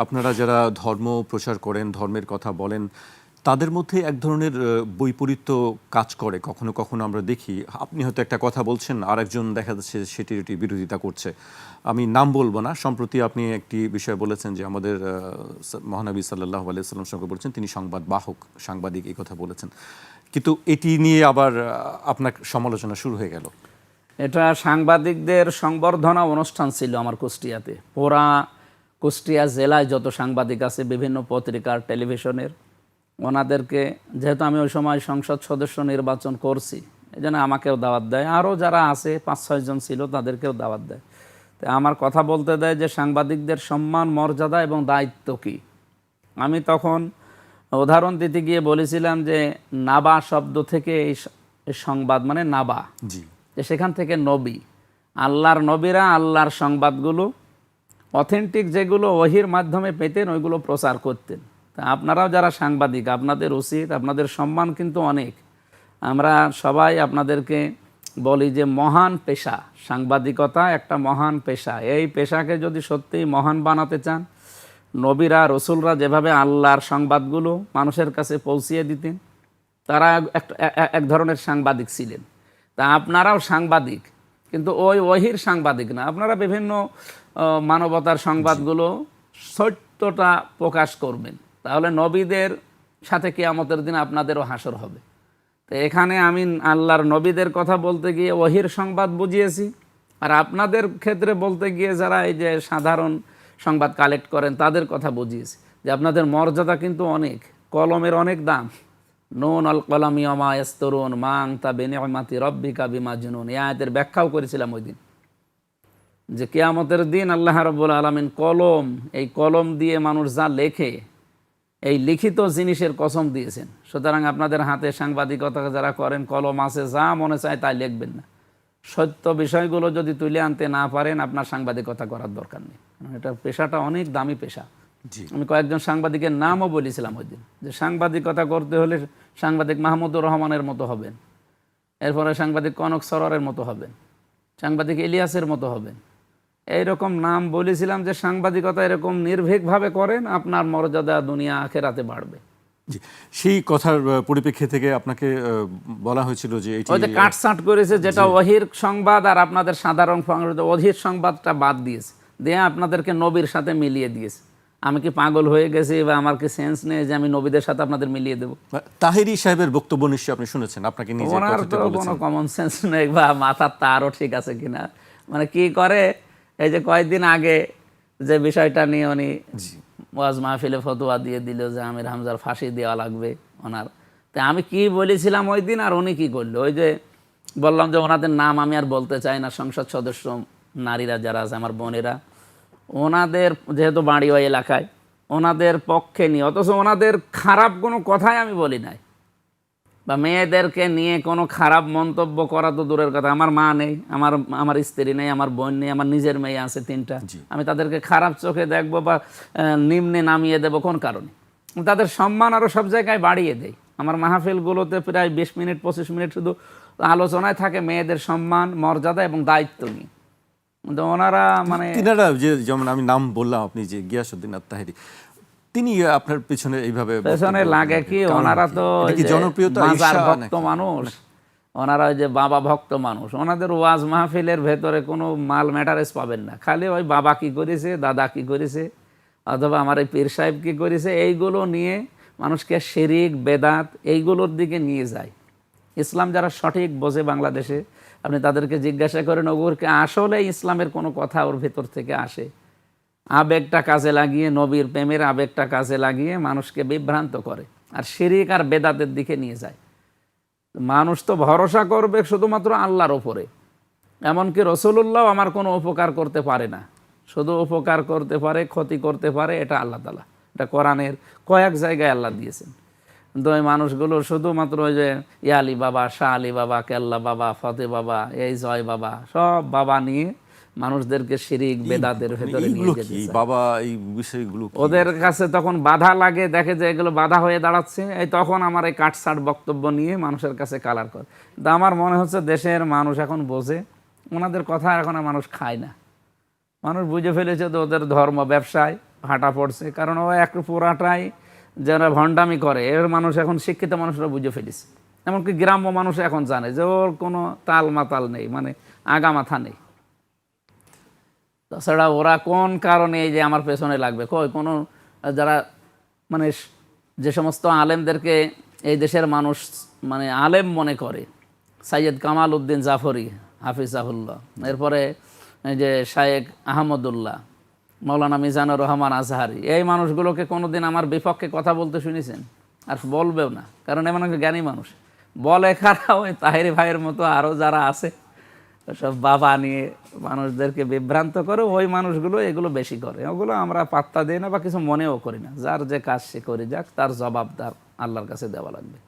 আপনারা যারা ধর্ম প্রচার করেন, ধর্মের কথা বলেন, তাদের মধ্যে এক ধরনের বৈপরীত্য কাজ করে। কখনো কখনো আমরা দেখি আপনি হয়তো একটা কথা বলছেন, আরেকজন দেখা যাচ্ছে সেটির বিরোধিতা করছে। আমি নাম বলবো না। সম্প্রতি আপনি একটি বিষয় বলেছেন যে আমাদের মহানবী সাল্লাল্লাহু আলাইহি ওয়াসাল্লাম সঙ্গে বলেছেন তিনি সংবাদ বাহক, সাংবাদিক, এই কথা বলেছেন। কিন্তু এটি নিয়ে আবার আপনার সমালোচনা শুরু হয়ে গেল। এটা সাংবাদিকদের সংবর্ধনা অনুষ্ঠান ছিল আমার কুষ্টিয়াতে। পুরা কুষ্টিয়া জেলায় যত সাংবাদিক আছে বিভিন্ন পত্রিকার, টেলিভিশনের, ওনাদেরকে, যেহেতু আমি ওই সময় সংসদ সদস্য নির্বাচন করছি, এই জন্য আমাকেও দাওয়াত দেয়। আরও যারা আছে 5-6 জন ছিল তাদেরকেও দাওয়াত দেয়। তো আমার কথা বলতে দেয় যে সাংবাদিকদের সম্মান, মর্যাদা এবং দায়িত্ব কী। আমি তখন উদাহরণ দিতে গিয়ে বলেছিলাম যে নাবা শব্দ থেকে এই সংবাদ মানে নাবা, জি, যে সেখান থেকে নবী, আল্লাহর নবীরা আল্লাহর সংবাদগুলো অথেন্টিক যেগুলো ওহির মাধ্যমে পেতেন ওইগুলো প্রচার করতেন। তা আপনারাও যারা সাংবাদিক, আপনাদের উচিত, আপনাদের সম্মান কিন্তু অনেক। আমরা সবাই আপনাদেরকে বলি যে মহান পেশা সাংবাদিকতা, একটা মহান পেশা। এই পেশাকে যদি সত্যিই মহান বানাতে চান, নবীরা, রসুলরা যেভাবে আল্লাহর সংবাদগুলো মানুষের কাছে পৌঁছিয়ে দিতেন, তারা এক ধরনের সাংবাদিক ছিলেন। তা আপনারাও সাংবাদিক, কিন্তু ওই ওহির সাংবাদিক না। আপনারা বিভিন্ন মানবতার সংবাদগুলো সত্যটা প্রকাশ করবেন, তাহলে নবীদের সাথে কিয়ামতের দিন আপনাদেরও হাসর হবে। তো এখানে আমি আল্লাহর নবীদের কথা বলতে গিয়ে ওহির সংবাদ বুঝিয়েছি, আর আপনাদের ক্ষেত্রে বলতে গিয়ে যারা এই যে সাধারণ সংবাদ কালেক্ট করেন তাদের কথা বুঝিয়েছি যে আপনাদের মর্যাদা কিন্তু অনেক, কলমের অনেক দাম। নুন আল কলামি ওমা ইয়াসতুরুন মা আনতা বিনিআমাতি রাব্বিকা বিমাজনুন। এই আয়াতের ব্যাখ্যাও করেছিলাম ওই দিন, যে কিয়ামতের দিন আল্লাহ রাব্বুল আলামিন কলম, এই কলম দিয়ে মানুষ যা লেখে, এই লিখিত জিনিসের কসম দিয়েছেন। সুতরাং আপনাদের হাতে সাংবাদিকতা যারা করেন, কলম আছে, যা মনে চায় তাই লিখবেন না। সত্য বিষয়গুলো যদি তুলে আনতে না পারেন, আপনার সাংবাদিকতা করার দরকার নেই। এটা পেশাটা অনেক দামি পেশা। আমি কয়েকজন সাংবাদিকের নামও বলেছিলাম ওই দিন, যে সাংবাদিকতা করতে হলে সাংবাদিক মাহমুদুর রহমানের মতো হবেন, এরপরে সাংবাদিক কনক সরোয়ারের মতো হবেন, সাংবাদিক ইলিয়াসের মতো হবেন। এইরকম নাম বলেছিলাম যে সাংবাদিকতা এরকম নির্ভীকভাবে করেন, আপনার মর্যাদা দুনিয়া আখেরাতে বাড়বে। জি, সেই কথার পরিপ্রেক্ষিতে থেকে আপনাকে বলা হয়েছিল যে এটি ওই যে কাটছাঁট করেছে, যেটা ওহির সংবাদ আর আপনাদের সাধারণ ওহির সংবাদটা বাদ দিয়েছে, দিয়ে আপনাদেরকে নবীর সাথে মিলিয়ে দিয়েছে। আমি কি পাগল হয়ে গেছি বা আমার কি সেন্স নেই যে আমি নবীদের সাথে আপনাদের মিলিয়ে দেবো? তাহেরি সাহেবের বক্তব্য নিশ্চয়ই আপনি শুনেছেন, আপনাকে নিজে ওনার তো কোনো কমন সেন্স নেই বা মাথার তারও ঠিক আছে কিনা। মানে কি করে, এই যে কয়েকদিন আগে যে বিষয়টা নিয়ে উনি ওয়াজ মাহফিলে ফতোয়া দিয়ে দিল যে আমির হামজার ফাঁসি দেওয়া লাগবে ওনার। তো আমি কি বলেছিলাম ওই দিন, আর উনি কি করলো, ওই যে বললাম যে ওনাদের নাম আমি আর বলতে চাই না, সংসদ সদস্য নারীরা যারা আছে আমার বোনেরা, ওনাদের যেহেতু বাড়ি ওই এলাকায়, ওনাদের পক্ষে নিয়ে, অথচ ওনাদের খারাপ কোনো কথাই আমি বলি নাই, বা মেয়েদেরকে নিয়ে কোনো খারাপ মন্তব্য করা তো দূরের কথা। আমার মা নেই, আমার স্ত্রী নেই, আমার বোন নেই, আমার নিজের মেয়ে আছে 3টা। আমি তাদেরকে খারাপ চোখে দেখবো বা নিম্নে নামিয়ে দেবো কোন কারণে? তাদের সম্মান আরও সব জায়গায় বাড়িয়ে দেয়। আমার মাহফিলগুলোতে প্রায় 20 মিনিট 25 মিনিট শুধু আলোচনায় থাকে মেয়েদের সম্মান, মর্যাদা এবং দায়িত্ব নিয়ে। কিন্তু ওনারা মানে তিনারা যে, যেমন আমি নাম বললাম, আপনি যে গিয়াসউদ্দিন আত-তাহেরি, তিনি আপনার পিছনে এইভাবে পেছনে লাগে কি, ওনারা তো জনপ্রিয়তা ভক্ত মানুষ, ওনারা ওই যে বাবা ভক্ত মানুষ। ওনাদের ওয়াজ মাহফিলের ভেতরে কোনো মাল ম্যাটারেস পাবেন না, খালি ওই বাবা কি করেছে, দাদা কি করেছে, অথবা আমার এই পীর সাহেব কি করেছে, এইগুলো নিয়ে মানুষকে শিরক, বেদাত এইগুলোর দিকে নিয়ে যায়। ইসলাম যারা সঠিক বোঝে বাংলাদেশে, আপনি তাদেরকে জিজ্ঞাসা করেন ওগুরকে আসলে ইসলামের কোনো কথা ওর ভেতর থেকে আসে? আবেগটা কাজে লাগিয়ে, নবীর প্রেমের আবেগটা কাজে লাগিয়ে মানুষকে বিভ্রান্ত করে আর শিরক আর বেদাতের দিকে নিয়ে যায়। মানুষ তো ভরসা করবে শুধুমাত্র আল্লাহর ওপরে। এমনকি রসুলুল্লাহ আমার কোনো উপকার করতে পারে না, শুধু উপকার করতে পারে, ক্ষতি করতে পারে, এটা আল্লাহ তাআলা, এটা কোরআনের কয়েক জায়গায় আল্লাহ দিয়েছেন। কিন্তু ওই মানুষগুলো শুধুমাত্র ওই যে ইয়া আলী বাবা, শাহ আলী বাবা, কেল্লা বাবা, ফতে বাবা, এই জয় বাবা, সব বাবা নিয়ে মানুষদেরকে শিরক বেদাতের ভেতরে নিয়ে যেতে চায়। বাবা এই বিষয়গুলো ওদের কাছে তখন বাধা লাগে, দেখে যে এগুলো বাধা হয়ে দাঁড়াচ্ছে, এই তখন আমার এই কাটছাট বক্তব্য নিয়ে মানুষের কাছে কালার করে। কিন্তু আমার মনে হচ্ছে দেশের মানুষ এখন বোঝে, ওনাদের কথা এখন আর মানুষ খায় না। মানুষ বুঝে ফেলেছে তো ওদের ধর্ম ব্যবসায় হাঁটা পড়ছে, কারণ ও একটু পুরাটাই যারা ভণ্ডামি করে এর মানুষ এখন শিক্ষিত মানুষরা বুঝে ফেলেছে। এমনকি গ্রাম্য মানুষ এখন জানে যে ওর কোনো তাল মাতাল নেই, মানে আগা মাথা নেই। তাছাড়া ওরা কোন কারণে এই যে আমার পেছনে লাগবে, কই কোনো যারা মানে যে সমস্ত আলেমদেরকে এই দেশের মানুষ মানে আলেম মনে করে, সৈয়দ কামাল উদ্দিন জাফরি হাফিজাহুল্লাহ, এরপরে এই যে শায়েখ আহমদুল্লাহ, মৌলানা মিজানুর রহমান আজহারি, এই মানুষগুলোকে কোনোদিন আমার বিপক্ষে কথা বলতে শুনেছেন? আর বলবেও না, কারণ এমন একটা জ্ঞানী মানুষ। বলে কারা? ওই তাহেরি ভাইয়ের মতো আরও যারা আছে সব বাবা নিয়ে মানুষদেরকে বিভ্রান্ত করে, ওই মানুষগুলো এগুলো বেশি করে। ওগুলো আমরা পাত্তা দিই না বা কিছু মনেও করি না। যার যে কাজ সে করে যাক, তার জবাব তার আল্লাহর কাছে দেওয়া লাগবে।